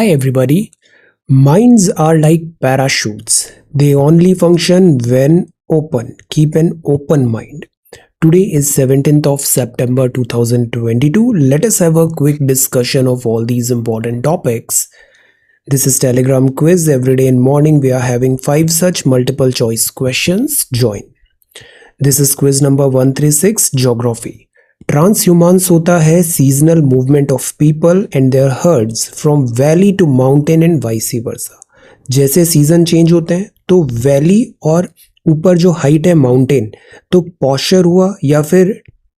Hi everybody. Minds are like parachutes. They only function when open. Keep an open mind. Today is 17th of September 2022. Let us have a quick discussion of all these important topics. This is Telegram quiz. Every day in morning we are having 5 such multiple choice questions. Join. This is quiz number 136 Geography. Transhumance होता है seasonal movement of people and their herds from valley to mountain and vice versa. जैसे season change होते हैं तो valley और ऊपर जो height है माउंटेन, तो पॉस्चर हुआ या फिर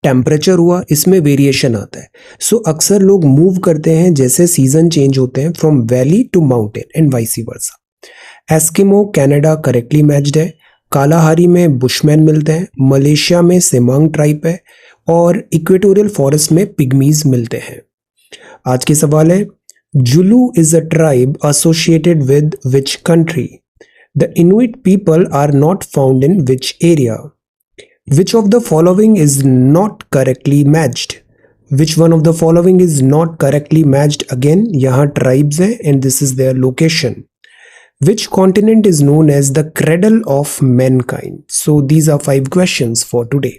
टेम्परेचर हुआ, इसमें वेरिएशन आता है। सो अक्सर लोग मूव करते हैं जैसे सीजन चेंज होते हैं from valley to mountain and vice versa. Eskimo Canada correctly matched है। कालाहारी में बुशमैन मिलते हैं। मलेशिया में सेमांग ट्राइब है और इक्वेटोरियल फॉरेस्ट में पिग्मीज मिलते हैं। आज के सवाल है, Zulu is a tribe associated with which country? The Inuit people are not found in which area? Which of the following is not correctly matched? Which one of the following is not correctly matched? Again यहाँ tribes है and this is their location. Which continent is known as the cradle of mankind? So these are 5 questions for today.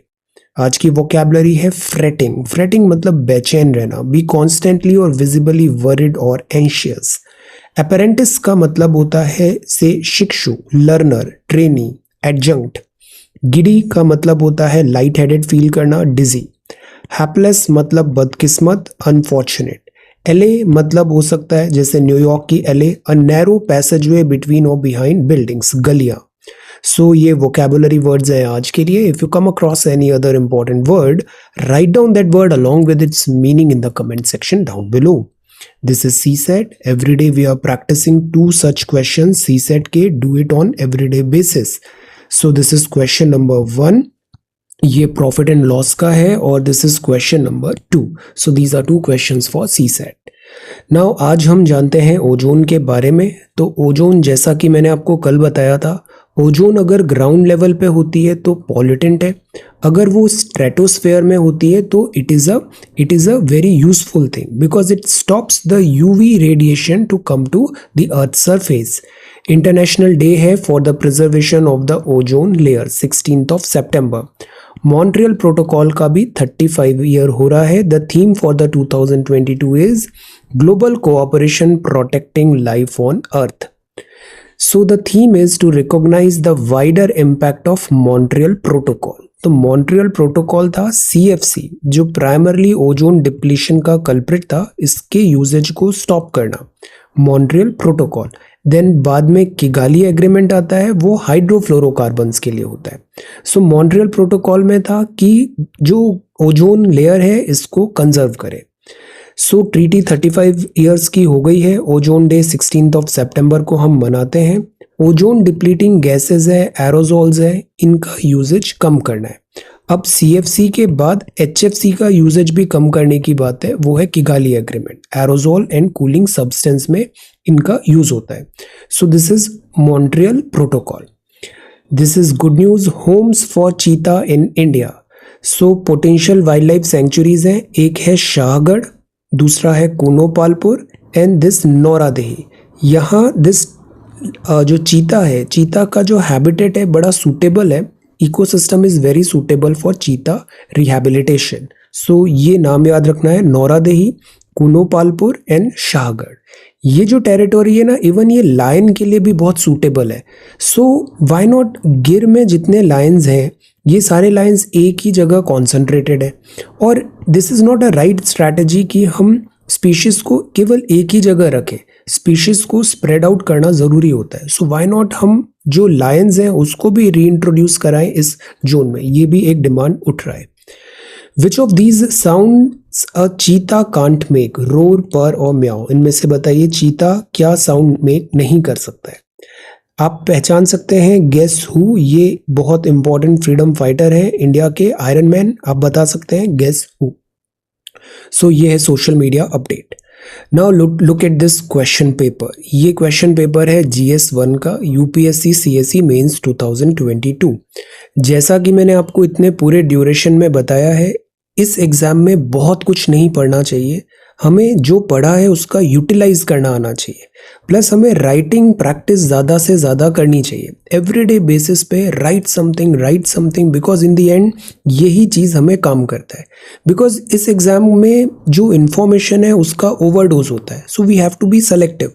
आज की vocabulary है fretting. Fretting मतलब बेचैन रहना, be constantly or visibly worried or anxious. Apprentice का मतलब होता है से शिक्षु, learner, trainee, adjunct. Giddy का मतलब होता है light headed feel करना, dizzy. Hapless मतलब बदकिस्मत, unfortunate. एले मतलब हो सकता है जैसे न्यूयॉर्क की alley, a narrow passageway between और बिहाइंड बिल्डिंग्स, गलियां। सो ये वोकैबुलरी वर्ड्स हैं आज के लिए। If you come across any other important word, write down that word along with its meaning in the comment section down below. This is CSAT. Every day we are practising 2 such question CSAT के। Do it on everyday basis. So this is question number 1, ये profit and loss का है, और this is question number 2। So these are 2 questions for CSAT. Now आज हम जानते हैं ozone के बारे में। तो ओजोन, जैसा कि मैंने आपको कल बताया था, ओजोन अगर ग्राउंड लेवल पे होती है तो पॉल्यूटेंट है, अगर वो स्ट्रेटोस्फेयर में होती है तो it is a very useful thing because it stops the UV radiation to come to the earth surface. International day है for the preservation of the ozone layer, 16th of September। Montreal Protocol का भी 35 year हो रहा है। The theme for the 2022 is global cooperation protecting life on earth. So the theme is to recognise the wider impact of Montreal Protocol. तो Montreal protocol था CFC, जो primarily ozone depletion का culprit था, इसके usage को stop करना, Montreal protocol. Then बाद में किगाली एग्रीमेंट आता है, वो हाइड्रोफ्लोरोकार्बन्स के लिए होता है। सो मॉन्ट्रियल प्रोटोकॉल में था कि जो ओजोन लेयर है इसको कंजर्व करे। सो ट्रीटी 35 ईयर्स की हो गई है। Ozone day 16th of September को हम मनाते हैं। ओजोन डिप्लीटिंग गैसेज है, एरोजोल्स है, इनका यूजेज कम करना है। अब CFC के बाद HFC का यूजेज भी कम करने की बात है, वो है Kigali agreement. Aerosol and cooling substance में इनका यूज होता है। So this is Montreal Protocol. This is good news, homes for cheetah in India. So potential wildlife sanctuaries हैं, एक है शाहगढ़, दूसरा है कूनोपालपुर एंड दिस नौरादेही। यहाँ दिस जो चीता है, चीता का जो हैबिटेट है बड़ा सूटेबल है, ecosystem is very suitable for चीता रिहैबिलिटेशन। सो ये नाम याद रखना है, नौरादेही, कूनोपालपुर एंड शाहगढ़। ये जो टेरिटोरी है ना, इवन ये लायन के लिए भी बहुत सूटेबल है। सो व्हाई नॉट, गिर में जितने लायंस हैं ये सारे लायंस एक ही जगह कॉन्सेंट्रेटेड है, और this is not a right strategy कि हम स्पीशीज को केवल एक ही जगह रखें, स्पीशीज को स्प्रेड आउट करना जरूरी होता है। सो व्हाई नॉट हम जो लायंस हैं उसको भी रीइंट्रोड्यूस कराएं इस जोन में, ये भी एक डिमांड उठ रहा है। Which of these sounds a चीता कांट मेक? रोर, पर और म्याओ। इनमें से बताइए चीता क्या साउंड मेक नहीं कर सकता है। आप पहचान सकते हैं गेस हु, ये बहुत इंपॉर्टेंट फ्रीडम फाइटर है इंडिया के, आयरन मैन। आप बता सकते हैं गेस हु। सो ये है social media update. Now look at this question paper. ये क्वेश्चन पेपर है GS1 का, UPSC CSE मेंस 2022। जैसा कि मैंने आपको इतने पूरे ड्यूरेशन में बताया है, इस एग्जाम में बहुत कुछ नहीं पढ़ना चाहिए, हमें जो पढ़ा है उसका यूटिलाइज करना आना चाहिए, प्लस हमें राइटिंग प्रैक्टिस ज़्यादा से ज़्यादा करनी चाहिए एवरीडे बेसिस पे। Right something because in the end यही चीज़ हमें काम करता है। बिकॉज इस एग्ज़ाम में जो इन्फॉर्मेशन है उसका ओवरडोज होता है, so we have to be selective.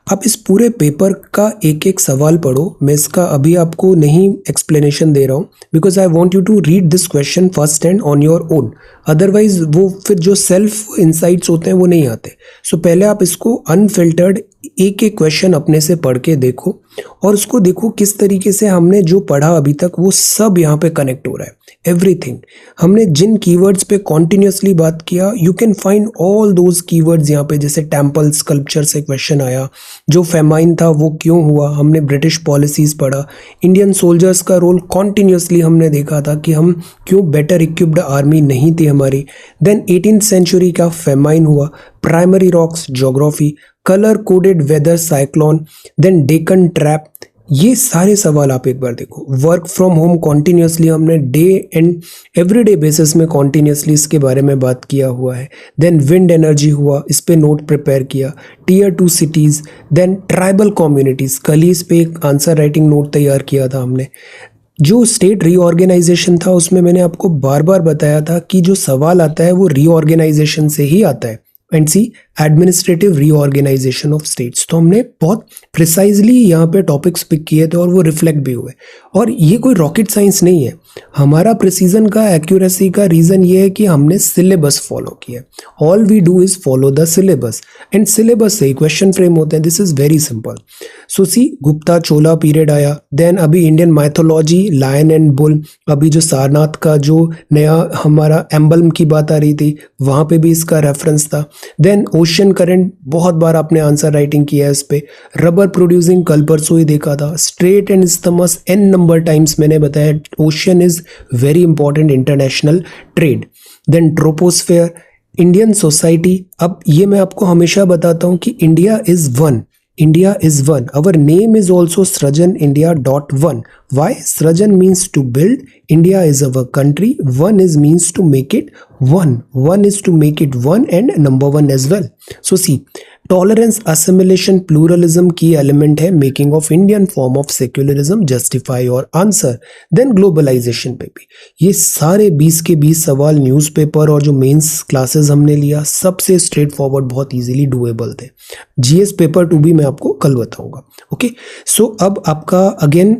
आप इस पूरे पेपर का एक एक सवाल पढ़ो। मैं इसका अभी आपको नहीं एक्सप्लेनेशन दे रहा हूँ because I want you to read this question first and on your own, otherwise वो फिर जो सेल्फ इंसाइट्स होते हैं वो नहीं आते। सो पहले आप इसको अनफिल्टर्ड एक एक क्वेश्चन अपने से पढ़ के देखो और उसको देखो किस तरीके से हमने जो पढ़ा अभी तक वो सब यहाँ पे कनेक्ट हो रहा है। एवरीथिंग हमने जिन कीवर्ड्स पे कॉन्टिन्यूसली बात किया, you can find all those keywords यहाँ पे। जैसे टेम्पल स्कल्पचर से क्वेश्चन आया, जो फेमाइन था वो क्यों हुआ, हमने ब्रिटिश पॉलिसीज पढ़ा, इंडियन सोल्जर्स का रोल कॉन्टिन्यूसली हमने देखा था कि हम क्यों बेटर इक्विप्ड आर्मी नहीं थी हमारी। देन 18th सेंचुरी का फेमाइन हुआ, primary rocks geography, colour coded weather cyclone, then Deccan trap. ये सारे सवाल आप एक बार देखो। वर्क फ्रॉम होम कॉन्टिन्यूसली हमने डे एंड एवरीडे बेसिस में कॉन्टिन्यूसली इसके बारे में बात किया हुआ है। देन विंड एनर्जी हुआ, इस पे नोट प्रिपेयर किया। Tier 2 cities, then tribal communities, कल इस पे एक आंसर राइटिंग नोट तैयार किया था हमने। जो स्टेट रीऑर्गेनाइजेशन था उसमें मैंने आपको बार बार बताया था कि जो सवाल आता है वो रीऑर्गेनाइजेशन से ही आता है। And see administrative reorganisation of states. तो हमने बहुत प्रिसाइजली यहाँ पे टॉपिक्स पिक किए थे और वो रिफ्लेक्ट भी हुए। और ये कोई रॉकेट साइंस नहीं है। हमारा प्रिसीजन का, एक्यूरेसी का रीज़न ये है कि हमने सिलेबस फॉलो किया। All we do is follow the syllabus and syllabus से ही क्वेश्चन फ्रेम होते हैं। This is very simple. So see Gupta Chola period आया, देन अभी Indian mythology lion and bull, अभी जो सारनाथ का जो नया हमारा एम्बलम की बात आ रही थी वहाँ पे भी इसका रेफरेंस था। देन ओशन करंट, बहुत बार आपने आंसर राइटिंग किया है इस पे। रबर प्रोड्यूसिंग कल परसों ही देखा था। Strait and isthmus n number times मैंने बताया। Ocean is very important international trade. Then troposphere, Indian society. अब ये मैं आपको हमेशा बताता हूँ कि India is one, India is one. Our name is also Srajan India.1. Why? Srajan means to build. India is our country. One is means to make it one. One is to make it one and number one as well. So see, tolerance, assimilation, pluralism key element है making of Indian form of secularism. Justify your answer. Then globalization पे भी ये सारे 20 के 20 सवाल newspaper और जो mains classes हमने लिया सबसे स्ट्रेट फॉरवर्ड, बहुत इजीली डुएबल थे। जीएस पेपर 2 भी मैं आपको कल बताऊंगा। ओके, सो अब आपका अगेन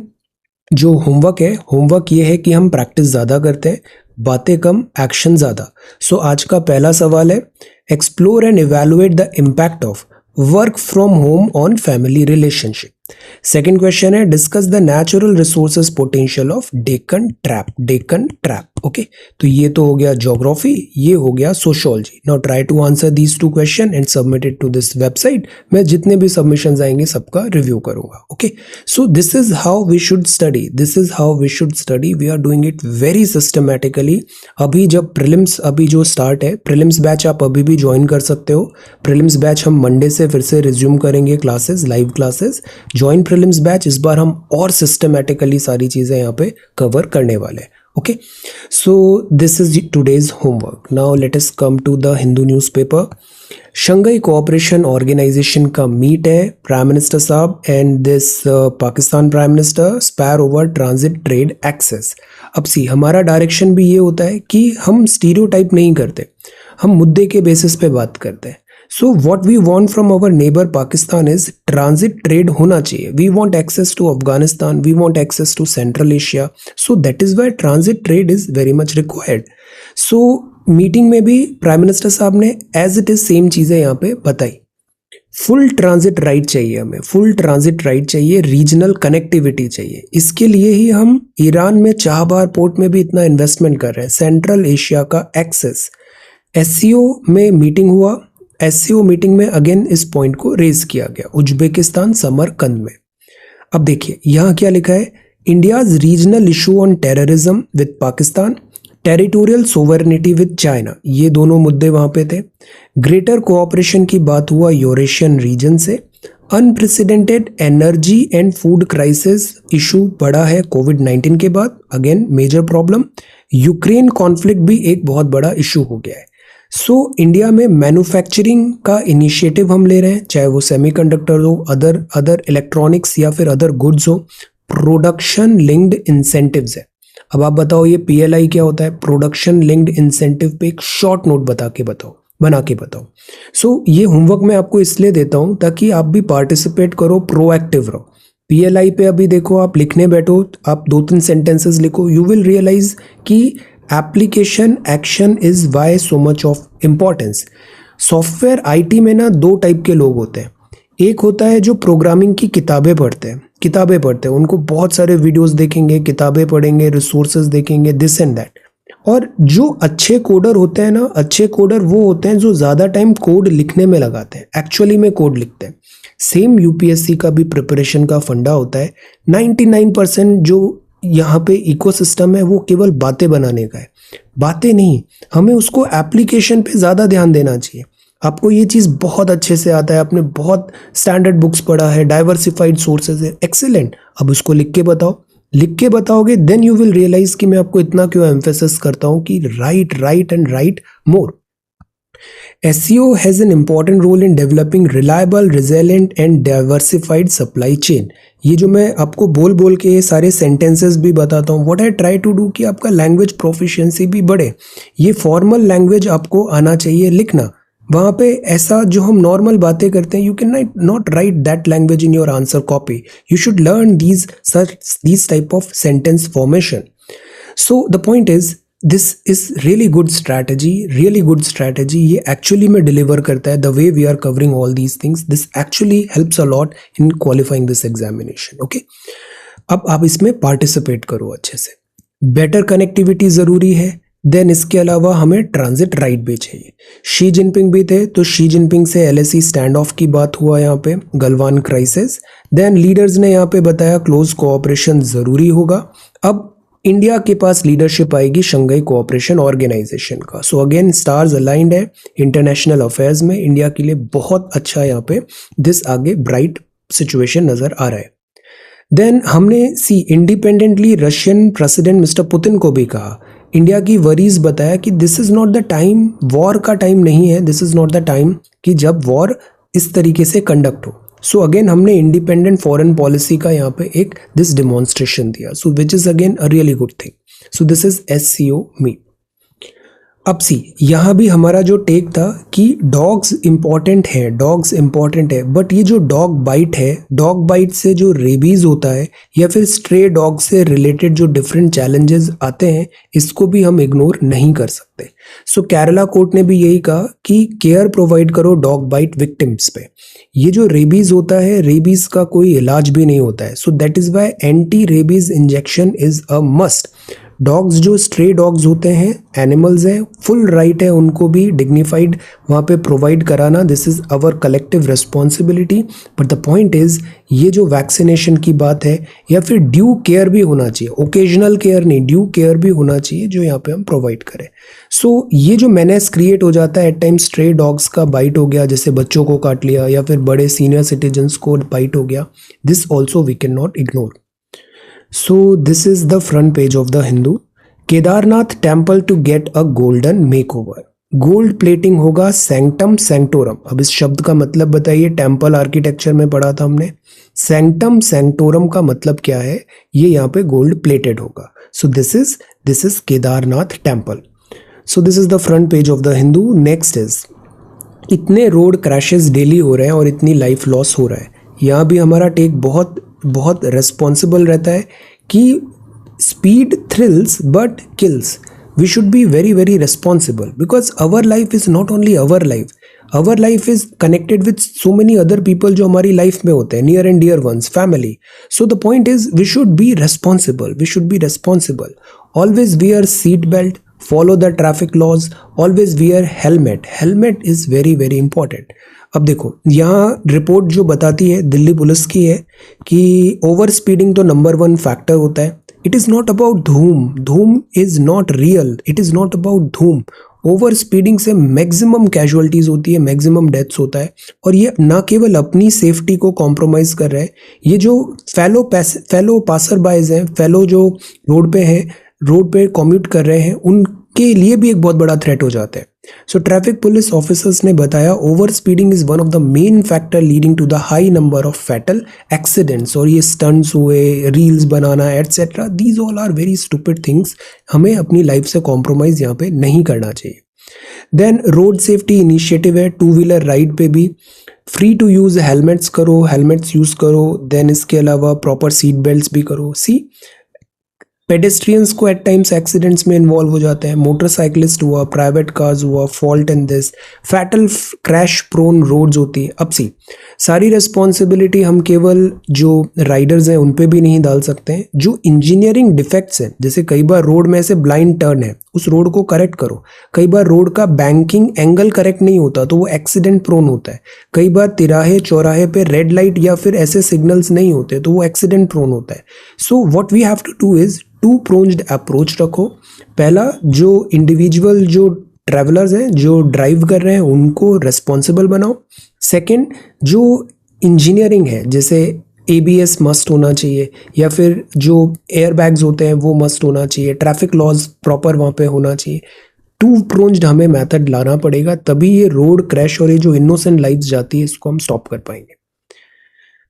जो होमवर्क है, होमवर्क ये है कि हम प्रैक्टिस ज़्यादा करते हैं, बातें कम, एक्शन ज़्यादा। सो आज का पहला सवाल है, explore and evaluate the impact of work from home on family relationship. Second question है, discuss the natural resources potential of Deccan trap. Deccan trap, okay. तो ये तो हो गया ज्योग्राफी, ये हो गया sociology. Now try to answer these 2 question and submit it to this website. मैं जितने भी सबमिशंस आएंगे सबका रिव्यू करूंगा। Okay, so this is how we should study, this is how we should study. We are doing it very systematically. अभी जब prelims अभी जो स्टार्ट है, प्रीलिम्स बैच आप अभी भी ज्वाइन कर सकते हो। प्रीलिम्स बैच हम मंडे से फिर से रिज्यूम करेंगे, classes, live classes. Join prelims batch, इस बार हम और सिस्टमैटिकली सारी चीज़ें यहाँ पे कवर करने वाले हैं। Okay, so this is today's homework. Now let us come to the Hindu newspaper. Shanghai Cooperation Organisation का मीट है, प्राइम मिनिस्टर साहब and this Pakistan prime minister spar over transit trade access. अब सी हमारा डायरेक्शन भी ये होता है कि हम स्टीरियोटाइप नहीं करते, हम मुद्दे के बेसिस पे बात करते हैं। So what we want from our neighbor Pakistan is transit trade होना चाहिए. We want access to Afghanistan. We want access to Central Asia. So that is why transit trade is very much required. So meeting में भी prime minister साहब ने as it is same चीज़ें यहाँ पे बताई। फुल ट्रांजिट राइट चाहिए हमें, फुल ट्रांजिट राइट चाहिए, रीजनल कनेक्टिविटी चाहिए। इसके लिए ही हम ईरान में चाबहार पोर्ट में भी इतना इन्वेस्टमेंट कर रहे हैं। सेंट्रल एशिया का एक्सेस, एससीओ में मीटिंग हुआ, एससीओ मीटिंग में अगेन इस पॉइंट को रेज किया गया, उज्बेकिस्तान समरकंद में। अब देखिए यहाँ क्या लिखा है, India's regional issue on terrorism with Pakistan, territorial sovereignty with China, ये दोनों मुद्दे वहाँ पे थे। ग्रेटर कोऑपरेशन की बात हुआ यूरेशियन रीजन से। Unprecedented energy and food crisis issue बढ़ा है कोविड-19 के बाद, again major problem. Ukraine conflict भी एक बहुत बड़ा इशू हो गया है। सो इंडिया में मैन्युफैक्चरिंग का इनिशिएटिव हम ले रहे हैं, चाहे वो सेमीकंडक्टर हो, अदर इलेक्ट्रॉनिक्स या फिर अदर गुड्स हो। प्रोडक्शन लिंक्ड इंसेंटिव्स है। अब आप बताओ ये PLI क्या होता है? प्रोडक्शन लिंक्ड इंसेंटिव पे एक शॉर्ट नोट बना के बताओ। सो ये होमवर्क मैं आपको इसलिए देता हूँ ताकि आप भी पार्टिसिपेट करो, प्रोएक्टिव रहो। PLI पे अभी देखो, आप लिखने बैठो, आप 2-3 सेंटेंसेस लिखो, यू विल रियलाइज कि application action is why so much of importance. Software IT में ना 2 टाइप के लोग होते हैं। एक होता है जो प्रोग्रामिंग की किताबें पढ़ते हैं, उनको बहुत सारे वीडियोस देखेंगे, किताबें पढ़ेंगे, रिसोर्सेज देखेंगे, दिस एंड दैट। और जो अच्छे कोडर होते हैं ना, अच्छे कोडर वो होते हैं जो ज़्यादा टाइम कोड लिखने में लगाते हैं, एक्चुअली में कोड लिखते हैं। सेम UPSC का भी प्रिपरेशन का फंडा होता है। 99% जो यहाँ पे इकोसिस्टम है वो केवल बातें बनाने का है। बातें नहीं, हमें उसको एप्लीकेशन पे ज़्यादा ध्यान देना चाहिए। आपको ये चीज़ बहुत अच्छे से आता है, आपने बहुत स्टैंडर्ड बुक्स पढ़ा है, डाइवर्सिफाइड सोर्सेज है, एक्सीलेंट। अब उसको लिख के बताओगे, देन यू विल रियलाइज कि मैं आपको इतना क्यों एम्फेसिस करता हूँ कि right more. SEO has an important role in developing reliable, resilient and diversified supply chain। ये जो मैं आपको बोल के ये सारे सेंटेंसेस भी बताता हूँ, what I try to do कि आपका लैंग्वेज प्रोफिशिएंसी भी बढ़े। ये फॉर्मल लैंग्वेज आपको आना चाहिए लिखना। वहाँ पे ऐसा जो हम नॉर्मल बातें करते हैं, you can not write that language in your answer copy. You should learn these type of sentence formation. So the point is, this is really good strategy. ये एक्चुअली में डिलीवर करता है। The way we are covering all these things, this actually helps a lot in qualifying this examination. Okay, अब आप इसमें participate करो अच्छे से। बेटर कनेक्टिविटी ज़रूरी है। देन इसके अलावा हमें ट्रांजिट राइट भी चाहिए। शी जिनपिंग भी थे, तो शी जिनपिंग से LAC स्टैंड ऑफ की बात हुआ यहाँ पे, गलवान क्राइसिस। देन लीडर्स ने यहाँ पे बताया क्लोज कोऑपरेशन ज़रूरी होगा। अब इंडिया के पास लीडरशिप आएगी शंघाई कोऑपरेशन ऑर्गेनाइजेशन का। सो अगेन स्टार्स अलाइंड है इंटरनेशनल अफेयर्स में, इंडिया के लिए बहुत अच्छा यहाँ पे दिस आगे ब्राइट सिचुएशन नजर आ रहा है। देन हमने independently Russian president mister Putin को भी कहा, इंडिया की वरीज बताया कि this is not the time, war का टाइम नहीं है, this is not the time कि जब वॉर इस तरीके से कंडक्ट हो। सो अगेन हमने इंडिपेंडेंट फॉरेन पॉलिसी का यहाँ पे एक दिस डिमॉन्स्ट्रेशन दिया। So which is again a really good thing. So this is SEO me. अब यहाँ भी हमारा जो टेक था कि डॉग्स इंपॉर्टेंट है, बट ये जो डॉग बाइट से जो रेबीज होता है या फिर स्ट्रे डॉग से रिलेटेड जो डिफरेंट चैलेंजेस आते हैं, इसको भी हम इग्नोर नहीं कर सकते। सो केरला कोर्ट ने भी यही कहा कि केयर प्रोवाइड करो डॉग बाइट विक्टिम्स पे। ये जो रेबीज होता है, रेबीज का कोई इलाज भी नहीं होता है। So that is Y anti rabies injection is a must. Dogs जो स्ट्रे डॉग्स होते हैं, एनिमल्स हैं, फुल राइट है उनको भी डिग्निफाइड वहाँ पे प्रोवाइड कराना। This is our collective responsibility. But the point is, ये जो वैक्सीनेशन की बात है या फिर ड्यू केयर भी होना चाहिए, ओकेजनल केयर नहीं, ड्यू केयर भी होना चाहिए जो यहाँ पे हम प्रोवाइड करें। सो ये जो मेनेस क्रिएट हो जाता है एट टाइम, स्ट्रे डॉग्स का बाइट हो गया, जैसे बच्चों को काट लिया या फिर बड़े सीनियर सिटीजन्स को बाइट हो गया, this also we can not ignore. So this is the front page of the Hindu. Kedarnath temple to get a golden makeover. Gold plating होगा सैंक्टम सैंक्टोरम। अब इस शब्द का मतलब बताइए, टेम्पल आर्किटेक्चर में पढ़ा था हमने। सैंक्टम सैंक्टोरम का मतलब क्या है? ये यहाँ पे गोल्ड प्लेटेड होगा। सो this is Kedarnath temple. So this is the front page of the Hindu. Next is, इतने रोड क्रैशेस डेली हो रहे हैं और इतनी लाइफ लॉस हो रहा है। यहाँ भी हमारा टेक बहुत रिस्पॉन्सिबल रहता है कि speed thrills but kills. We should be very very responsible because our life is not only our life is connected with so many other people जो हमारी लाइफ में होते हैं, near and dear ones, family. So the point is, we should be responsible. Always wear seat belt, follow the traffic laws, always wear helmet is very very important. अब देखो, यहाँ report जो बताती है दिल्ली पुलिस की है कि ओवर स्पीडिंग तो नंबर 1 फैक्टर होता है। इट इज़ नॉट अबाउट धूम is not real, it is not about धूम। ओवर स्पीडिंग से मैक्सिमम कैजुअलिटीज़ होती है, मैक्सिमम डेथ्स होता है। और ये ना केवल अपनी सेफ्टी को कॉम्प्रोमाइज़ कर रहे हैं, ये जो फेलो पासर बाइज हैं, फेलो जो रोड पे कम्यूट कर रहे हैं, उनके लिए भी एक बहुत बड़ा थ्रेट हो जाता है। सो ट्रैफिक पुलिस ऑफिसर्स ने बताया over speeding is one of the main factor leading to the high number of fatal accidents. और ये स्टंट्स हुए, रील्स बनाना etcetera, these all are very stupid things. हमें अपनी लाइफ से कॉम्प्रोमाइज यहाँ पे नहीं करना चाहिए। देन रोड सेफ्टी इनिशिएटिव है, टू व्हीलर राइड पे भी फ्री टू यूज हेलमेट्स करो, हेलमेट्स यूज करो। देन इसके अलावा प्रॉपर सीट बेल्ट्स भी करो। सी पेडेस्ट्रियंस को एट टाइम्स एक्सीडेंट्स में इन्वॉल्व हो जाते हैं, मोटरसाइकिलिस्ट हुआ, प्राइवेट कार्स हुआ, fault in this, fatal crash prone roads होती है। अब सी सारी रिस्पॉन्सिबिलिटी हम केवल जो राइडर्स हैं उन पे भी नहीं डाल सकते हैं। जो इंजीनियरिंग डिफेक्ट्स हैं, जैसे कई बार रोड में ऐसे ब्लाइंड टर्न है, उस रोड को करेक्ट करो। कई बार रोड का बैंकिंग एंगल करेक्ट नहीं होता तो वो एक्सीडेंट प्रोन होता है। कई बार तिराहे चौराहे पे रेड लाइट या फिर ऐसे सिग्नल्स नहीं होते तो वो एक्सीडेंट प्रोन होता है। So what we have to do is two pronged approach रखो। पहला, जो इंडिविजुअल जो ट्रैवलर्स हैं जो ड्राइव कर रहे हैं उनको रिस्पॉन्सिबल बनाओ। सेकंड, जो इंजीनियरिंग है जैसे ABS मस्ट होना चाहिए, या फिर जो एयर बैग्स होते हैं वो मस्ट होना चाहिए, ट्रैफिक लॉज प्रॉपर वहाँ पे होना चाहिए। टू प्रोन्ड हमें मेथड लाना पड़ेगा, तभी ये रोड क्रैश और ये जो इनोसेंट लाइफ्स जाती है इसको हम स्टॉप कर पाएंगे।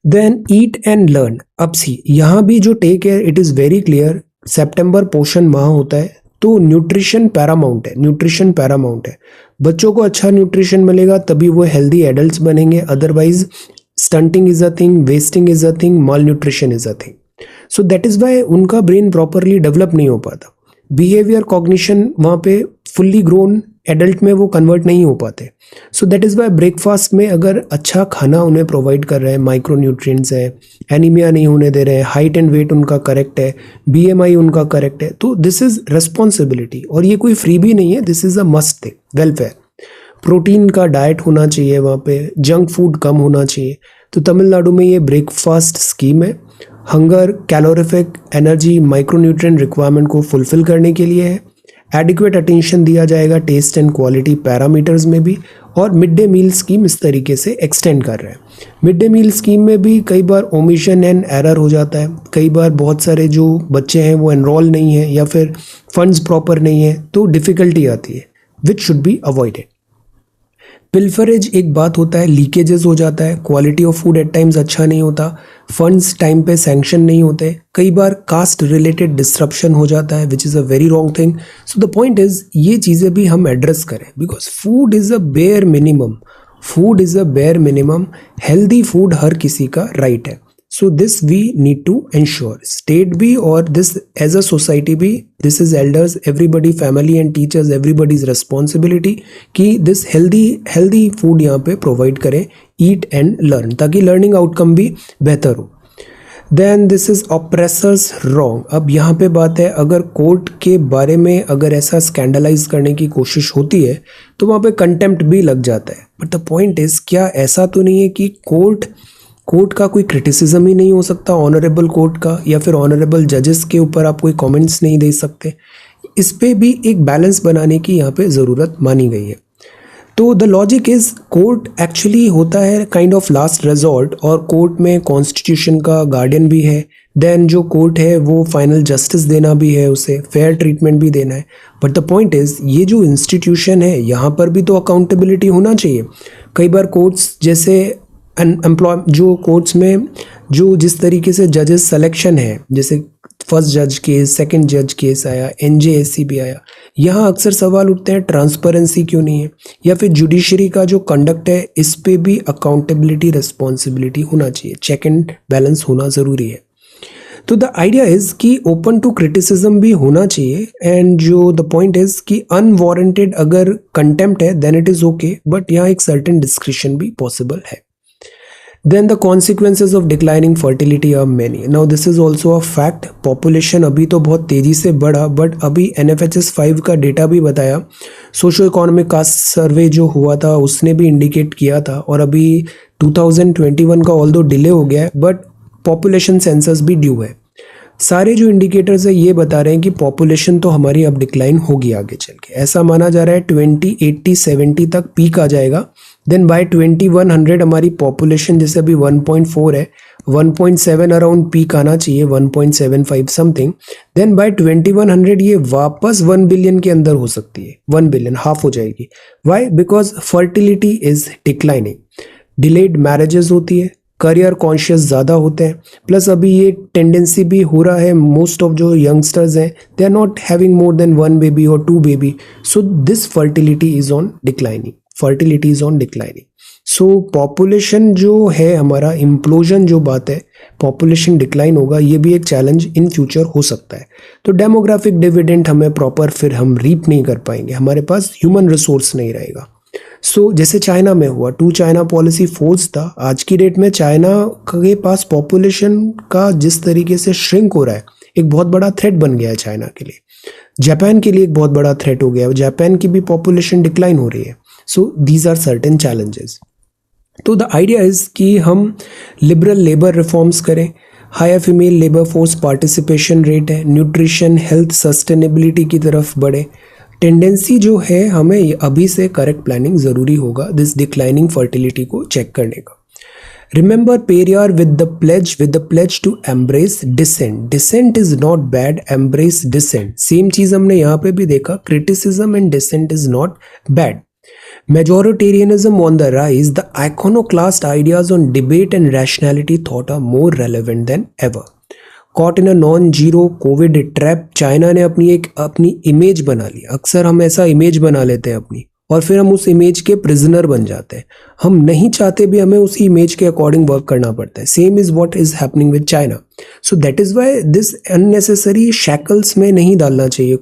Then eat and learn. अब सी यहाँ भी जो टेक है इट इज़ वेरी क्लियर। सितंबर पोषण माह होता है तो न्यूट्रिशन पैरामाउंट है, न्यूट्रिशन पैरामाउंट है। बच्चों को अच्छा न्यूट्रिशन मिलेगा तभी वो हेल्दी एडल्ट्स बनेंगे, otherwise stunting is a thing, wasting is a thing, malnutrition is a thing. So that is why उनका ब्रेन प्रॉपरली डेवलप नहीं हो पाता। बिहेवियर कॉग्निशन वहाँ पे फुल्ली ग्रोन एडल्ट में वो कन्वर्ट नहीं हो पाते। सो दैट इज़ वाई ब्रेकफास्ट में अगर अच्छा खाना उन्हें प्रोवाइड कर रहे हैं, माइक्रो न्यूट्रिएंट्स है, एनीमिया नहीं होने दे रहे हैं, हाइट एंड वेट उनका करेक्ट है, BMI उनका करेक्ट है, तो दिस इज़ रिस्पॉन्सिबिलिटी। और ये कोई फ्री भी नहीं है, this is a must thing, welfare. Protein का डाइट होना चाहिए वहाँ पे, जंक फूड कम होना चाहिए। तो तमिलनाडु में ये ब्रेकफास्ट स्कीम है, hunger, calorific, energy, micronutrient requirement को फुलफिल करने के लिए है। एडिक्वेट अटेंशन दिया जाएगा टेस्ट एंड क्वालिटी पैरामीटर्स में भी। और मिड डे मील स्कीम इस तरीके से एक्सटेंड कर रहे हैं। मिड डे मील स्कीम में भी कई बार ओमिशन एंड एरर हो जाता है, कई बार बहुत सारे जो बच्चे हैं वो एनरोल नहीं है या फिर फंड्स प्रॉपर नहीं है तो डिफ़िकल्टी आती है, which should be avoided. Pilferage एक बात होता है, लीकेजेस हो जाता है, quality of food at times अच्छा नहीं होता, फंड्स टाइम पे सैंक्शन नहीं होते, कई बार कास्ट रिलेटेड डिस्ट्रप्शन हो जाता है which is a very wrong thing. So the point is ये चीज़ें भी हम एड्रेस करें, because food is a bare minimum, food is a bare minimum. Healthy food हर किसी का राइट है। So this we need to ensure, state भी और this as a society भी, this is elders, everybody, family and teachers, everybody's responsibility कि this healthy food यहाँ पे provide करें, eat and learn, ताकि learning outcome भी बेहतर हो। Then this is oppressors wrong। अब यहाँ पे बात है, अगर कोर्ट के बारे में अगर ऐसा स्कैंडलाइज करने की कोशिश होती है तो वहाँ पे कंटेम्प्ट भी लग जाता है। बट द पॉइंट इज, क्या ऐसा तो नहीं है कि कोर्ट का कोई क्रिटिसिज्म ही नहीं हो सकता, ऑनरेबल कोर्ट का, या फिर ऑनरेबल जजेस के ऊपर आप कोई कमेंट्स नहीं दे सकते। इस पे भी एक बैलेंस बनाने की यहाँ पे ज़रूरत मानी गई है। तो the logic is, court actually होता है काइंड ऑफ लास्ट रिजॉर्ट, और कोर्ट में कॉन्स्टिट्यूशन का गार्डियन भी है। देन जो कोर्ट है वो फाइनल जस्टिस देना भी है, उसे फेयर ट्रीटमेंट भी देना है। बट द पॉइंट इज़, ये जो इंस्टीट्यूशन है यहाँ पर भी तो अकाउंटेबिलिटी होना चाहिए। कई बार कोर्ट्स जैसे जो कोर्ट्स में जो जिस तरीके से जजेस सिलेक्शन है, जैसे फर्स्ट जज केस, सेकंड जज केस आया, NJSC भी आया, यहाँ अक्सर सवाल उठते हैं ट्रांसपेरेंसी क्यों नहीं है, या फिर जुडिशरी का जो कंडक्ट है इस पे भी अकाउंटेबिलिटी, रिस्पॉन्सिबिलिटी होना चाहिए, चेक एंड बैलेंस होना ज़रूरी है। तो द आइडिया इज़ कि ओपन टू क्रिटिसिज्म भी होना चाहिए, एंड जो द पॉइंट इज़ कि अनवारंटेड अगर कंटेम्प्ट है then it is okay, but यहाँ एक सर्टेन डिस्क्रिशन भी पॉसिबल है। Then the consequences of declining fertility are many. Now this is also a fact. Population अभी तो बहुत तेज़ी से बढ़ा, बट अभी NFHS 5 का डेटा भी बताया, सोशो इकोनॉमिक कास्ट सर्वे जो हुआ था उसने भी इंडिकेट किया था, और अभी 2021 का ऑल्दो डिले हो गया है बट पॉपुलेशन सेंसस भी ड्यू है। सारे जो इंडिकेटर्स है ये बता रहे हैं कि पॉपुलेशन तो हमारी अब डिक्लाइन होगी आगे चल के। ऐसा माना जा रहा है 2080-70 तक पीक आ जाएगा। देन बाय 2100 हमारी पॉपुलेशन जैसे अभी 1.4 है, 1.7 अराउंड पीक आना चाहिए, 1.75 समथिंग, देन बाय 2100 ये वापस 1 बिलियन के अंदर हो सकती है, 1 बिलियन हाफ हो जाएगी। Why? Because fertility is declining, delayed marriages होती है, करियर कॉन्शियस ज़्यादा होते हैं, प्लस अभी ये टेंडेंसी भी हो रहा है, मोस्ट ऑफ जो यंगस्टर्स हैं they are not having more than 1 baby और 2 baby, so this fertility is on declining, fertility is on declining. So population जो है हमारा, इम्प्लोजन जो बात है, पॉपुलेशन डिक्लाइन होगा, ये भी एक चैलेंज इन फ्यूचर हो सकता है। तो डेमोग्राफिक डिविडेंड हमें प्रॉपर फिर हम रीप नहीं कर पाएंगे, हमारे पास ह्यूमन रिसोर्स नहीं रहेगा। सो जैसे चाइना में हुआ, टू चाइना पॉलिसी फोर्स था, आज की डेट में चाइना के पास पॉपुलेशन का जिस तरीके से श्रिंक हो रहा है, एक बहुत बड़ा थ्रेट बन गया है चाइना के लिए। जापान के लिए एक बहुत बड़ा थ्रेट हो गया है, जापान की भी पॉपुलेशन डिक्लाइन हो रही है। So these are certain challenges. तो द आइडिया इज कि हम लिबरल लेबर रिफॉर्म्स करें, higher female labour force participation rate है, न्यूट्रिशन हेल्थ सस्टेनेबिलिटी की तरफ बढ़े। टेंडेंसी जो है, हमें अभी से करेक्ट प्लानिंग ज़रूरी होगा दिस डिक्लाइनिंग फर्टिलिटी को चेक करने का। Remember Periyar with the pledge to embrace dissent, dissent is not bad, embrace dissent, same चीज़ हमने यहाँ पे भी देखा, criticism and dissent is not bad. Majoritarianism on the rise, the iconoclast ideas on debate and rationality thought are more relevant than ever. Caught in a non-zero COVID trap, China ने अपनी image बना ली। अक्सर हम ऐसा image बना लेते हैं अपनी, और फिर हम उस इमेज के प्रिजनर बन जाते हैं। हम नहीं चाहते भी, हमें उसी इमेज के अकॉर्डिंग वर्क करना पड़ता है। Same is what is happening with China. So that is why this unnecessary shackles में नहीं डालना चाहिए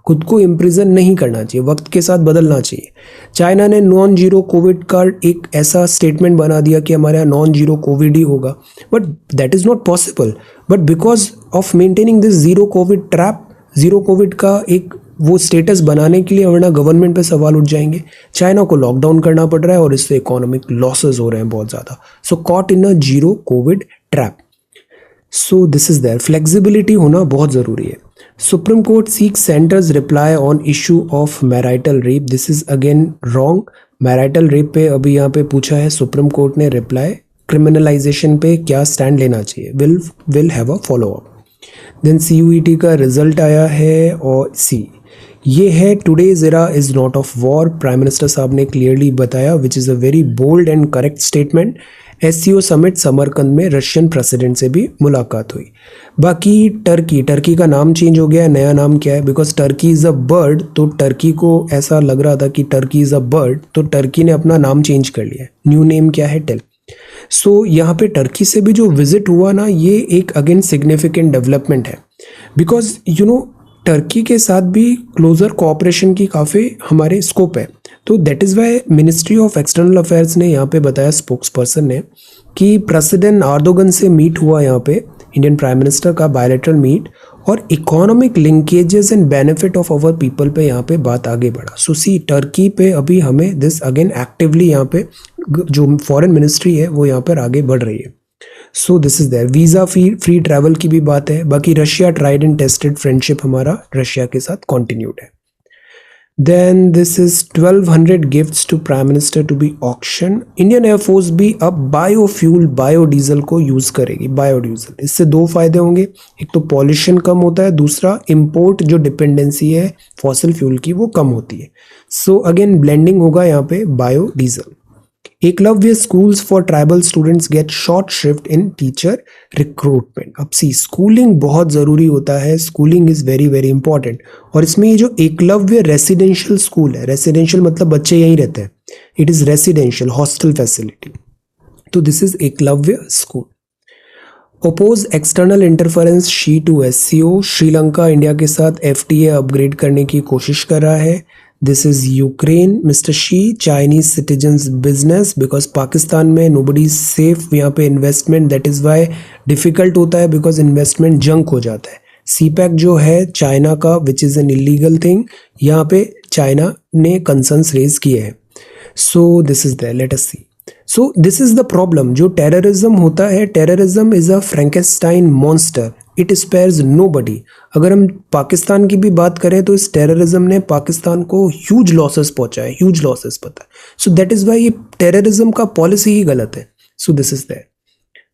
खुद को इम्प्रिजन नहीं करना चाहिए, वक्त के साथ बदलना चाहिए। चाइना ने नॉन जीरो कोविड का एक ऐसा स्टेटमेंट बना दिया कि हमारे यहाँ नॉन जीरो कोविड ही होगा, but that is not possible. But because of maintaining this zero covid trap, zero Covid का एक वो स्टेटस बनाने के लिए, वरना गवर्नमेंट पे सवाल उठ जाएंगे। चाइना को लॉकडाउन करना पड़ रहा है और इससे इकोनॉमिक लॉसेस हो रहे हैं बहुत ज़्यादा। So caught in a zero covid trap. So this is there, flexibility होना बहुत ज़रूरी है। Supreme Court seeks centre's reply on issue of marital rape, this is again wrong. Marital rape पे अभी यहाँ पे पूछा है सुप्रीम कोर्ट ने रिप्लाई, क्रिमिनलाइजेशन पे क्या स्टैंड लेना चाहिए, will have a follow up. Then CUET का रिजल्ट आया है, और ये है today's era is not of war, prime minister साहब ने क्लियरली बताया, which is a very bold and correct statement. SCO summit Samarkand में रशियन प्रेसिडेंट से भी मुलाकात हुई। बाकी टर्की का नाम चेंज हो गया है, नया नाम क्या है, because Turkey is a bird, तो टर्की को ऐसा लग रहा था कि टर्की इज़ अ बर्ड, तो टर्की ने अपना नाम चेंज कर लिया है। न्यू नेम क्या है, टेल। सो यहाँ पे टर्की से भी जो विजिट हुआ ना, ये एक अगेन सिग्निफिकेंट डेवलपमेंट है, बिकॉज टर्की के साथ भी क्लोजर कोऑपरेशन की काफ़ी हमारे स्कोप है। तो that is Y ministry of external affairs ने यहाँ पे बताया, स्पोक्स पर्सन ने, कि प्रेसिडेंट आर्दोगन से मीट हुआ यहाँ पे इंडियन प्राइम मिनिस्टर का बायलैटरल मीट, और economic linkages and benefit of our people पे यहाँ पे बात आगे बढ़ा। सो सी टर्की पे अभी हमें दिस अगेन एक्टिवली यहाँ पे जो फॉरेन मिनिस्ट्री है वो यहाँ पर आगे बढ़ रही है। So this is there. Visa free travel की भी बात है। बाकी Russia tried and tested friendship हमारा रशिया के साथ कॉन्टिन्यूड है। Then this is 1200 gifts to prime minister to be auction. Indian air force भी अब बायोफ्यूल बायोडीजल को यूज़ करेगी। बायोडीजल, इससे दो फायदे होंगे, एक तो पॉल्यूशन कम होता है, दूसरा इम्पोर्ट जो डिपेंडेंसी है फॉसिल फ्यूल की वो कम होती है। सो अगेन ब्लेंडिंग होगा यहाँ पे biodiesel. Eklavya schools for tribal students get short shift in teacher recruitment. अब सी स्कूलिंग बहुत ज़रूरी होता है, schooling is very very important. और इसमें ये जो एकलव्य रेसिडेंशियल स्कूल है, रेसिडेंशियल मतलब बच्चे यहीं रहते हैं, it is residential hostel facility, तो this is Eklavya school. Oppose external interference Xi to SCO। Sri Lanka India के साथ FTA अपग्रेड करने की कोशिश कर रहा है। This is Ukraine, mister she, Chinese citizens business, because Pakistan में नोबडी इज सेफ यहाँ पे investment, that is Y difficult होता है, बिकॉज इन्वेस्टमेंट जंक हो जाता है। CPEC जो है चाइना का, which is an illegal thing, यहाँ पे चाइना ने कंसर्न्स रेज किए हैं। So this is there, let us see. So this is the problem, जो टेररिज्म होता है, terrorism is a Frankenstein monster, it spares nobody. अगर हम पाकिस्तान की भी बात करें तो इस टेररिज्म ने पाकिस्तान को ह्यूज लॉसेस पहुंचाए, ह्यूज लॉसेस पता है। सो दैट इज वाई ये टेररिज्म का पॉलिसी ही गलत है। So this is there.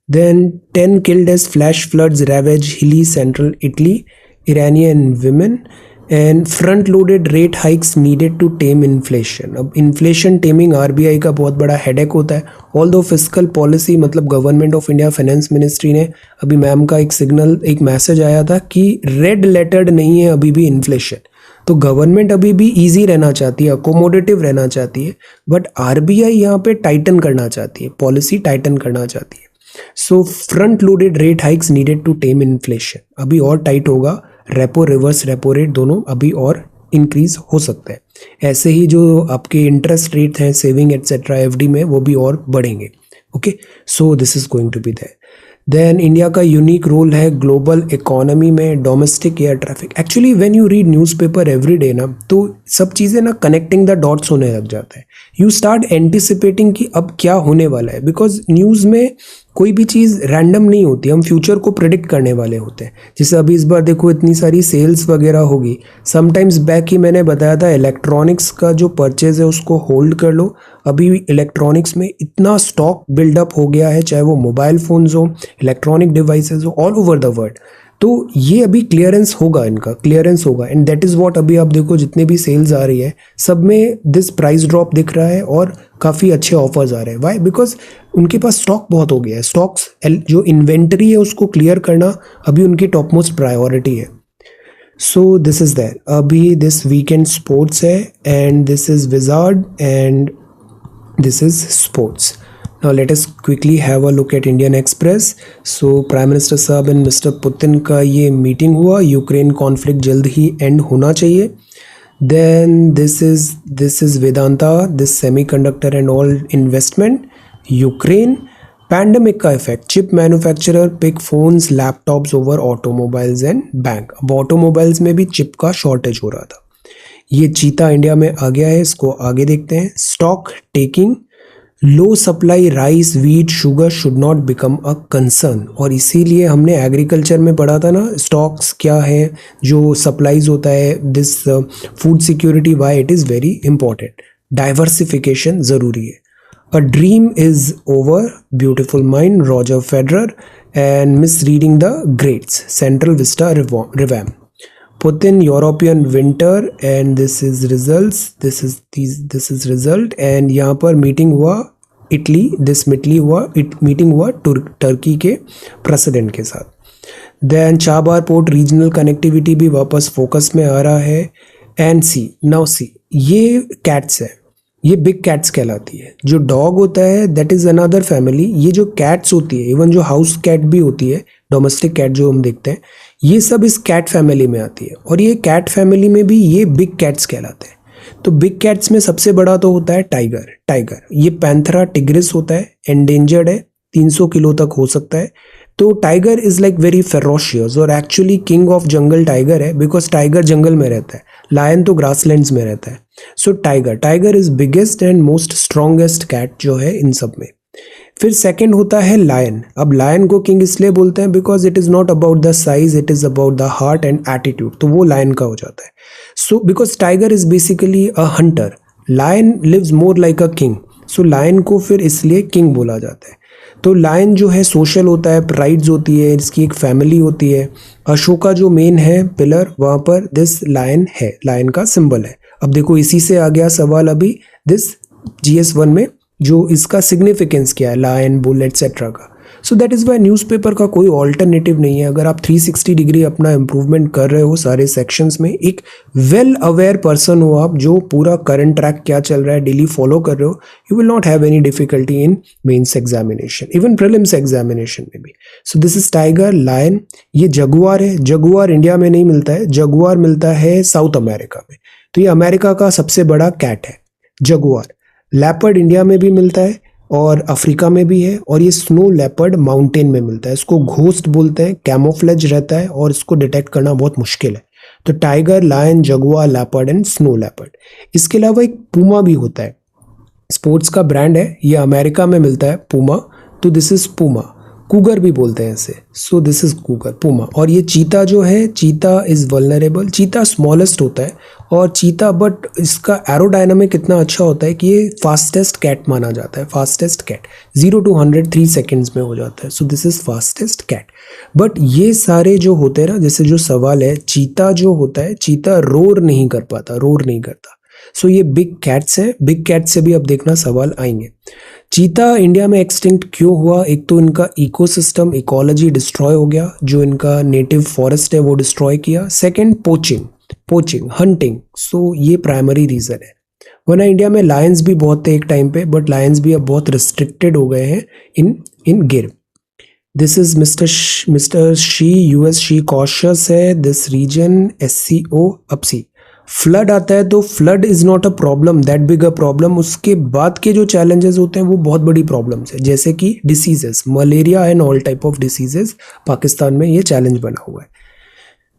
Then 10 killed as flash floods ravage hilly central Italy, Iranian women, and front loaded rate hikes needed to tame inflation. अब inflation taming RBI का बहुत बड़ा headache होता है। ऑल दो फिस्कल पॉलिसी मतलब government of India finance ministry ने अभी ma'am का एक मैसेज आया था कि रेड लेटर्ड नहीं है अभी भी इन्फ्लेशन। तो गवर्नमेंट अभी भी इजी रहना चाहती है, अकोमोडेटिव रहना चाहती है, बट आरबीआई यहाँ पे टाइटन करना चाहती है, पॉलिसी टाइटन करना चाहती है। So front loaded rate hikes needed to tame inflation. अभी और टाइट होगा, रेपो रिवर्स रेपो रेट दोनों अभी और इंक्रीज हो सकते हैं। ऐसे ही जो आपके इंटरेस्ट रेट हैं सेविंग एटसेट्रा एफडी में वो भी और बढ़ेंगे। Okay, so this is going to be there. Then India का यूनिक रोल है ग्लोबल इकोनॉमी में domestic air traffic. Actually when you read newspaper every day ना, तो सब चीज़ें ना कनेक्टिंग द डॉट्स होने लग जाता है। यू स्टार्ट एंटिसिपेटिंग कि अब क्या होने वाला है, बिकॉज न्यूज़ में कोई भी चीज़ रैंडम नहीं होती, हम फ्यूचर को प्रिडिक्ट करने वाले होते हैं। जैसे अभी इस बार देखो इतनी सारी सेल्स वगैरह होगी। समटाइम्स बैक ही मैंने बताया था इलेक्ट्रॉनिक्स का जो परचेज है उसको होल्ड कर लो। अभी इलेक्ट्रॉनिक्स में इतना स्टॉक बिल्डअप हो गया है, चाहे वो मोबाइल फोन्स हो, इलेक्ट्रॉनिक डिवाइसेस हो, ऑल ओवर द वर्ल्ड। तो ये अभी क्लियरेंस होगा, इनका क्लियरेंस होगा, एंड दैट इज़ व्हाट अभी आप देखो जितने भी सेल्स आ रही है सब में दिस प्राइस ड्रॉप दिख रहा है और काफ़ी अच्छे ऑफर्स आ रहे हैं। वाई? बिकॉज उनके पास स्टॉक बहुत हो गया है। स्टॉक्स जो इन्वेंटरी है उसको क्लियर करना अभी उनकी टॉप मोस्ट प्रायोरिटी है। So this is that. अभी दिस वीकेंड स्पोर्ट्स है and this is wizard and this is sports. Now let us quickly have a look at Indian Express. So prime minister साहब and mister Putin का ये meeting हुआ। Ukraine conflict जल्द ही end होना चाहिए। Then this is Vedanta, this semiconductor and all investment. Ukraine pandemic का effect, chip manufacturer pick phones laptops over automobiles and bank. अब automobiles में भी चिप का शॉर्टेज हो रहा था। ये चीता इंडिया में आ गया है, इसको आगे देखते हैं। Stock taking, low supply rice wheat sugar should not become a concern. और इसीलिए हमने एग्रीकल्चर में पढ़ा था ना स्टॉक्स क्या है, जो सप्लाईज होता है, this food security, why it is very important. Diversification ज़रूरी है। A dream is over, beautiful mind, Roger Federer, and miss reading the greats, central Vista revamp. Putin European winter and this is results, this is result। and यहाँ पर meeting हुआ meeting हुआ Turkey के president के साथ। Then Chabahar port regional connectivity भी वापस focus में आ रहा है। एंड सी नाउ सी, ये कैट्स है, ये बिग कैट्स कहलाती है। जो डॉग होता है दैट इज अनदर फैमिली। ये जो कैट्स होती है, इवन जो हाउस कैट भी होती है, डोमेस्टिक कैट जो हम देखते हैं, ये सब इस कैट फैमिली में आती है। और ये कैट फैमिली में भी ये बिग कैट्स कहलाते हैं। तो बिग कैट्स में सबसे बड़ा तो होता है टाइगर। ये पैंथरा टिग्रिस होता है, एंडेंजर्ड है, 300 किलो तक हो सकता है। तो tiger is like very ferocious और actually king of jungle tiger है, बिकॉज टाइगर जंगल में रहता है, लायन तो ग्रासलैंड्स में रहता है। So tiger is biggest and most strongest cat जो है इन सब में। फिर सेकंड होता है लायन। अब लायन को किंग इसलिए बोलते हैं because it is not about the size, it is about the heart and attitude, तो वो लायन का हो जाता है। So because tiger is basically a hunter, lion lives more like a king, so lion को फिर इसलिए किंग बोला जाता है। तो लायन जो है सोशल होता है, प्राइड्स होती है, इसकी एक फैमिली होती है। अशोका जो मेन है पिलर, वहाँ पर दिस लायन है, लायन का सिंबल है। अब देखो इसी से आ गया सवाल अभी दिस GS1 में, जो इसका सिग्निफिकेंस क्या है, लायन, बुल एटसेट्रा का। सो दैट इज़ वाई न्यूज़पेपर का कोई ऑल्टरनेटिव नहीं है। अगर आप 360 डिग्री अपना इम्प्रूवमेंट कर रहे हो सारे सेक्शंस में, एक वेल अवेयर पर्सन हो आप, जो पूरा करंट ट्रैक क्या चल रहा है डेली फॉलो कर रहे हो, you will not have any difficulty in mains examination, even prelims examination में भी। So this is tiger, lion. ये जगुआर है। जगुआर इंडिया में नहीं मिलता है, जगुआर मिलता है साउथ अमेरिका में। तो ये अमेरिका का सबसे बड़ा कैट है जगुआर। लेपर्ड इंडिया में भी मिलता है और अफ्रीका में भी है, और ये स्नो लेपर्ड माउंटेन में मिलता है। इसको घोस्ट बोलते हैं, कैमोफ्लेज रहता है और इसको डिटेक्ट करना बहुत मुश्किल है। तो tiger, lion, jaguar, leopard and snow leopard. इसके अलावा एक पूमा भी होता है, स्पोर्ट्स का ब्रांड है, ये अमेरिका में मिलता है पूमा। तो दिस इज पूमा। कूगर भी बोलते हैं इसे, सो दिस इज कूगर, पूमा। और ये चीता जो है, चीता इज वल्नरेबल। चीता स्मॉलेस्ट होता है और चीता, बट इसका एरोडायनामिक इतना अच्छा होता है कि ये फास्टेस्ट कैट माना जाता है। फास्टेस्ट कैट 0 to 100 3 सेकेंड्स में हो जाता है, so this is fastest cat. But ये सारे जो होते हैं ना, जैसे जो सवाल है, चीता जो होता है, चीता रोर नहीं कर पाता, रोर नहीं करता। सो ये बिग कैट्स हैं, बिग कैट से भी अब देखना सवाल आएंगे। चीता इंडिया में एक्सटिंक्ट क्यों हुआ? एक तो इनका इकोसिस्टम, इकोलॉजी डिस्ट्रॉय हो गया, जो इनका नेटिव फॉरेस्ट है वो डिस्ट्रॉय किया। सेकंड, पोचिंग, हंटिंग, सो ये प्राइमरी रीजन है। वरना इंडिया में लायंस भी बहुत थे एक टाइम पे, बट लायंस भी अब बहुत रिस्ट्रिक्टेड हो गए हैं इन गिर। This is mister she, US she cautious है दिस रीजन, SCO अपसी। फ्लड आता है तो flood is not a problem, that big a problem. उसके बाद के जो चैलेंजेस होते हैं वो बहुत बड़ी प्रॉब्लम्स है, जैसे कि diseases, malaria and all type of diseases. Pakistan में ये चैलेंज बना हुआ है।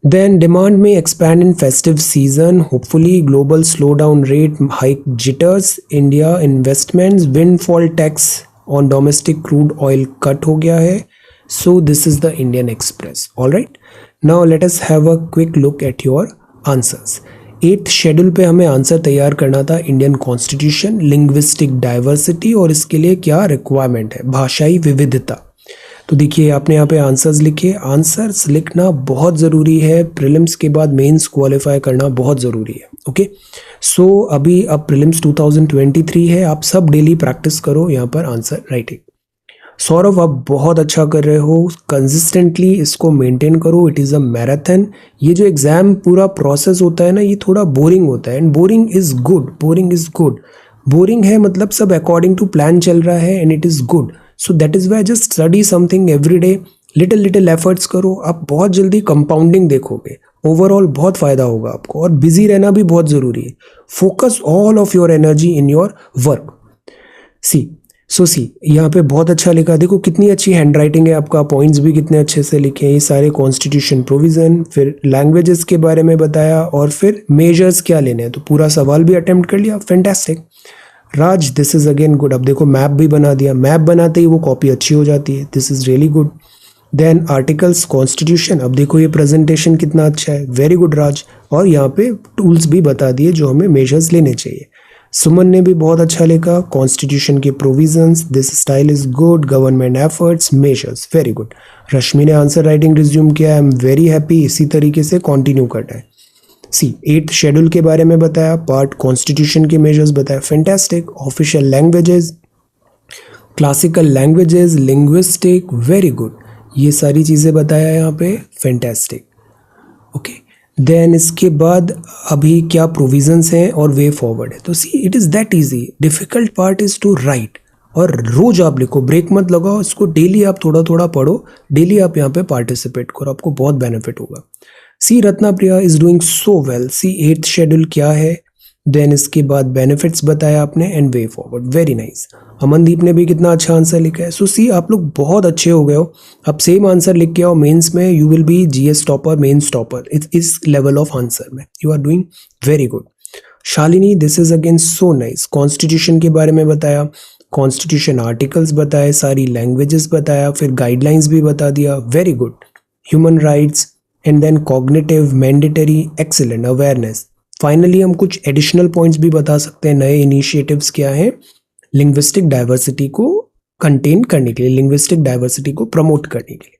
देन डिमांड में expand in festive season, hopefully global slow down rate hike jitters, India investments, windfall tax on domestic crude oil cut हो गया है। So this is the Indian express. Alright, now let us have a quick look at your answers. 8th schedule पे हमें answer तैयार करना था, Indian constitution, linguistic diversity, और इसके लिए क्या रिक्वायरमेंट है, भाषाई विविधता। तो देखिए आपने यहाँ पे आंसर्स लिखे। आंसर्स लिखना बहुत ज़रूरी है, प्रीलिम्स के बाद मेंस क्वालिफाई करना बहुत ज़रूरी है। ओके, सो अभी अब प्रीलिम्स 2023 है, आप सब डेली प्रैक्टिस करो यहाँ पर आंसर राइटिंग। सौरभ, आप बहुत अच्छा कर रहे हो, कंसिस्टेंटली इसको मेंटेन करो, इट इज़ अ मैराथन। ये जो एग्ज़ाम पूरा प्रोसेस होता है ना, ये थोड़ा बोरिंग होता है, and boring is good, boring is good. Boring है मतलब सब अकॉर्डिंग टू प्लान चल रहा है, and it is good. So that is why just study something every day, little little efforts करो, आप बहुत जल्दी कंपाउंडिंग देखोगे। ओवरऑल बहुत फ़ायदा होगा आपको, और बिजी रहना भी बहुत ज़रूरी है। Focus all of your energy in your work. See यहाँ पे बहुत अच्छा लिखा, देखो कितनी अच्छी हैंड राइटिंग है आपका, पॉइंट्स भी कितने अच्छे से लिखे हैं। ये सारे कॉन्स्टिट्यूशन प्रोविज़न, फिर लैंग्वेजेस के बारे में बताया, और फिर मेजर्स क्या लेने हैं, तो पूरा सवाल भी अटेम्प्ट कर लिया। Fantastic Raj, this is again good. अब देखो मैप भी बना दिया, मैप बनाते ही वो कॉपी अच्छी हो जाती है, this is really good. Then articles, constitution, अब देखो ये प्रेजेंटेशन कितना अच्छा है, वेरी गुड राज। और यहाँ पे टूल्स भी बता दिए जो हमें मेजर्स लेने चाहिए। सुमन ने भी बहुत अच्छा लिखा, कॉन्स्टिट्यूशन के provisions, this style is good, government efforts, measures, very good. Rashmi ने आंसर राइटिंग रिज्यूम किया, आई एम वेरी हैप्पी, इसी तरीके से कंटिन्यू करना है। 8th शेड्यूल के बारे में बताया, पार्ट कॉन्स्टिट्यूशन के मेजर्स बताया, fantastic. Official languages, classical languages, linguistic, very good. ये सारी चीज़ें बताया यहाँ पे, फैंटास्टिक। ओके, देन इसके बाद अभी क्या प्रोविजंस हैं और वे फॉरवर्ड है। तो see it is that easy, difficult part is to write, और रोज आप लिखो, ब्रेक मत लगाओ इसको, डेली आप थोड़ा थोड़ा पढ़ो, डेली आप यहाँ पे पार्टिसिपेट करो, आपको बहुत बेनिफिट होगा। See Ratna Priya is doing so well. See 8th schedule क्या है, देन इसके बाद बेनिफिट्स बताया आपने, and way forward, very nice. Amandeep ने भी कितना अच्छा आंसर लिखा है। सो सी आप लोग बहुत अच्छे हो गए हो, अब सेम आंसर लिख के आओ मेंस में, you will be GS topper, mains topper इस लेवल ऑफ आंसर में, you are doing very good. Shalini, this is again so nice. Constitution के बारे में बताया, कॉन्स्टिट्यूशन आर्टिकल्स बताए, सारी लैंग्वेजेस बताया, फिर गाइडलाइंस भी बता दिया, very good. Human rights, and then cognitive, mandatory, excellent, awareness. Finally हम कुछ एडिशनल पॉइंट्स भी बता सकते हैं, नए इनिशिएटिव्स क्या हैं लिंग्विस्टिक डाइवर्सिटी को कंटेन करने के लिए, लिंग्विस्टिक डाइवर्सिटी को प्रमोट करने के लिए।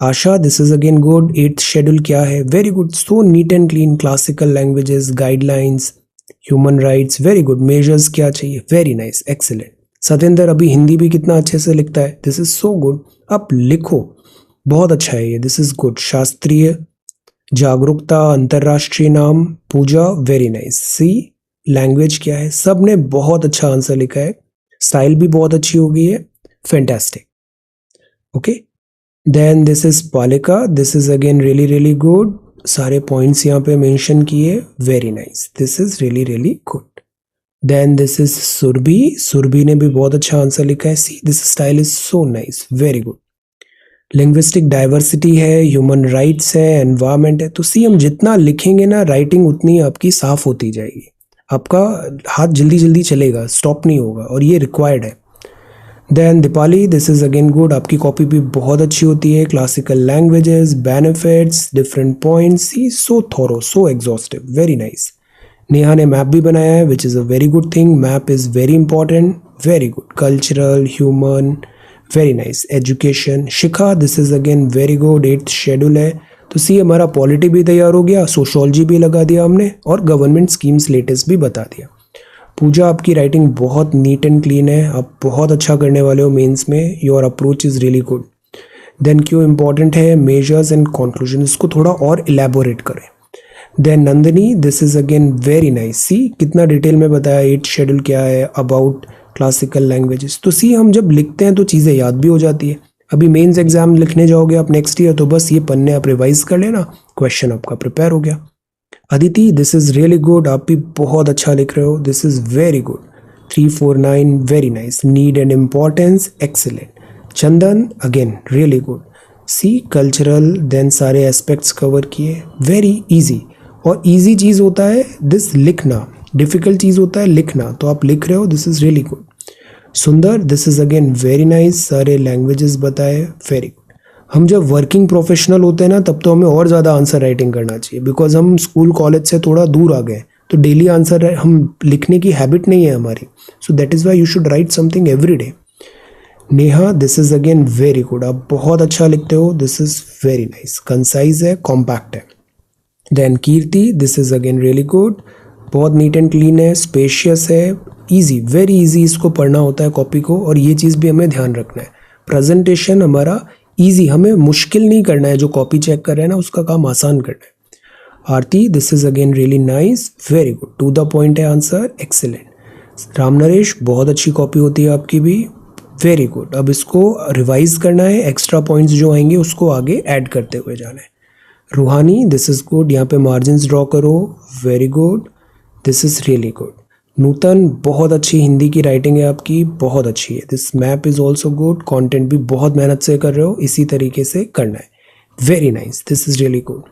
Asha, this is again good. 8th schedule क्या है, very good, so neat and clean, classical languages, guidelines, human rights, very good. Measures क्या चाहिए, वेरी नाइस, एक्सीलेंट। सतेंद्र अभी हिंदी भी कितना अच्छे से लिखता है, दिस इज सो गुड। आप लिखो, बहुत अच्छा है ये, दिस इज गुड। शास्त्रीय जागरूकता, अंतरराष्ट्रीय नाम, पूजा, वेरी नाइस। सी लैंग्वेज क्या है, सब ने बहुत अच्छा आंसर लिखा है, स्टाइल भी बहुत अच्छी हो गई है, fantastic. Okay, then this is Palika, this is again really really good, सारे पॉइंट्स यहाँ पे मेंशन किए, very nice, this is really really good. Then this is Surabhi, Surabhi ने भी बहुत अच्छा आंसर लिखा है। See this style is so nice, very good. Linguistic diversity है, ह्यूमन राइट्स है, एनवायरमेंट है। तो सी हम जितना लिखेंगे ना, राइटिंग उतनी आपकी साफ होती जाएगी, आपका हाथ जल्दी जल्दी चलेगा, स्टॉप नहीं होगा, और ये रिक्वायर्ड है। Then Deepali, this is again good, आपकी कॉपी भी बहुत अच्छी होती है. Classical languages, benefits, different points, so thorough, so exhaustive, very nice. Neha ने मैप भी बनाया है, which is a very good thing. Map is very important, very good. Cultural, human, very nice. Education, Shikha, this is again very good. 8th schedule है. तो सी हमारा polity भी तैयार हो गया, सोशोलॉजी भी लगा दिया हमने, और गवर्नमेंट स्कीम्स लेटेस्ट भी बता दिया. पूजा, आपकी राइटिंग बहुत नीट एंड क्लीन है, आप बहुत अच्छा करने वाले हो मेंस में. Your approach is really good. Then क्यों इंपॉर्टेंट है, मेजर्स एंड कंक्लूजन, इसको थोड़ा और इलेबोरेट करें. Then Nandini, this is again very nice. See कितना डिटेल में बताया, 8th शेड्यूल क्या है, अबाउट क्लासिकल लैंग्वेजेस. तो सी हम जब लिखते हैं तो चीज़ें याद भी हो जाती है. अभी मेंस एग्जाम लिखने जाओगे आप नेक्स्ट ईयर, तो बस ये पन्ने आप रिवाइज कर लेना, क्वेश्चन आपका प्रिपेयर हो गया. Aditi, this is really good, आप भी बहुत अच्छा लिख रहे हो, this is very good. 349, very nice. Need and importance, excellent. Chandan, again really good. See cultural, then सारे एस्पेक्ट्स कवर किए, वेरी इजी. और इजी चीज़ होता है दिस लिखना, डिफ़िकल्ट चीज़ होता है लिखना, तो आप लिख रहे हो, दिस इज़ रियली गुड. सुंदर, this is again very nice, सारे लैंग्वेजेस बताए, वेरी गुड. हम जब वर्किंग प्रोफेशनल होते हैं ना, तब तो हमें और ज़्यादा आंसर राइटिंग करना चाहिए, बिकॉज हम स्कूल कॉलेज से थोड़ा दूर आ गए, तो डेली आंसर हम लिखने की हैबिट नहीं है हमारी. So that is why you should write something every day. Neha, this is again very good, आप बहुत अच्छा लिखते हो, this is very nice. Concise है, कॉम्पैक्ट है. Then Kirti, this is again really good, बहुत नीट एंड क्लीन है, स्पेशियस है, ईजी, वेरी ईजी इसको पढ़ना होता है कॉपी को, और ये चीज़ भी हमें ध्यान रखना है. प्रेजेंटेशन हमारा ईजी, हमें मुश्किल नहीं करना है, जो कॉपी चेक कर रहे हैं ना उसका काम आसान करना है. Aarti, this is again really nice, very good, to the point है आंसर, एक्सीलेंट. राम नरेश, बहुत अच्छी कॉपी होती है आपकी भी, वेरी गुड. अब इसको रिवाइज करना है, एक्स्ट्रा पॉइंट्स जो आएंगे उसको आगे ऐड करते हुए जाना है. रूहानी, दिस इज़ गुड, यहाँ पे मार्जिन्स ड्रॉ करो, very good, this is really good. Nutan, बहुत अच्छी हिंदी की राइटिंग है आपकी, बहुत अच्छी है. This map is also good, content भी बहुत मेहनत से कर रहे हो, इसी तरीके से करना है, very nice, this is really good.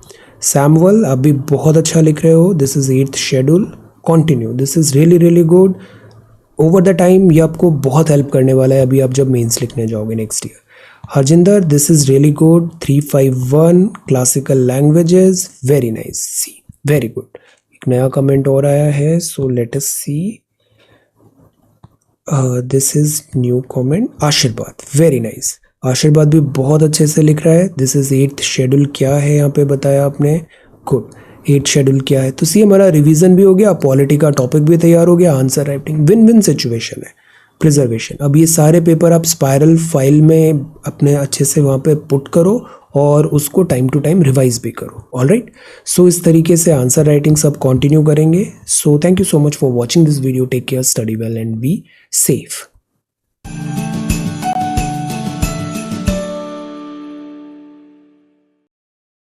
Samuel, आप भी बहुत अच्छा लिख रहे हो, this is 8th schedule, continue, this is really really good. Over the time ये आपको बहुत हेल्प करने वाला है, अभी आप जब मेंस लिखने जाओगे next year. Harjinder, this is really good, 351, classical languages, very nice. See, very good. एक नया कमेंट और आया है, so let us see. This is new comment. Ashirwad, very nice. Ashirwad भी बहुत अच्छे से लिख रहा है. दिस इज़ 8th शेड्यूल क्या है, यहाँ पे बताया आपने, गुड. 8th शेड्यूल क्या है, तो सी हमारा रिवीजन भी हो गया, पॉलिटी का टॉपिक भी तैयार हो गया, answer writing, win win situation है. प्रिजर्वेशन, अब ये सारे पेपर आप स्पायरल फाइल में अपने अच्छे से वहाँ पे पुट करो, और उसको टाइम टू टाइम रिवाइज भी करो. ऑलराइट, सो इस तरीके से आंसर राइटिंग सब कंटिन्यू करेंगे. So thank you so much for watching this video. Take care, study well and be safe.